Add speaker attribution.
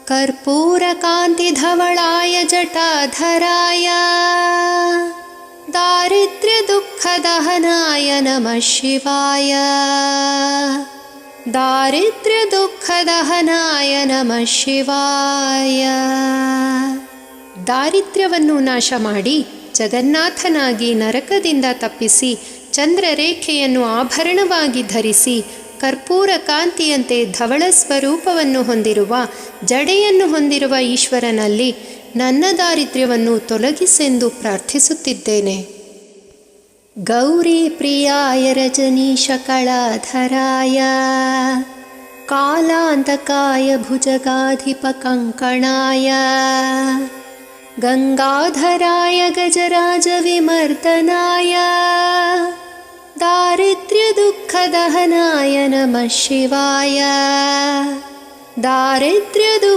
Speaker 1: कर्पूरकान्तिधवलाय जटाधराय दारिद्र्यदुःखदहनाय नमः शिवाय दारिद्र्ಯದುಃಖದಹನಾಯ ನಮಃ ಶಿವಾಯ. ದಾರಿದ್ರ್ಯವನ್ನು ನಾಶ ಮಾಡಿ ಜಗನ್ನಾಥನಾಗಿ ನರಕದಿಂದ ತಪ್ಪಿಸಿ ಚಂದ್ರರೇಖೆಯನ್ನು ಆಭರಣವಾಗಿ ಧರಿಸಿ ಕರ್ಪೂರ ಕಾಂತಿಯಂತೆ ಧವಳ ಸ್ವರೂಪವನ್ನು ಹೊಂದಿರುವ ಜಡೆಯನ್ನು ಹೊಂದಿರುವ ಈಶ್ವರನಲ್ಲಿ ನನ್ನ ದಾರಿದ್ರ್ಯವನ್ನು ತೊಲಗಿಸೆಂದು ಪ್ರಾರ್ಥಿಸುತ್ತಿದ್ದೇನೆ. ಗೌರಿ ಪ್ರಿಯಾಯ ರಜನೀಶಕಳಾಧರಾಯ ಕಾಲಾಂತಕಾಯ ಭುಜಗಾಧಿಪಕಂಕಣಾಯ ಗಂಗಾಧರಾಯ ಗಜರಾಜ ವಿಮರ್ದನಾಯ दारिद्र्यदुःखदहनाय नमः शिवाय दारिद्र्यदुःख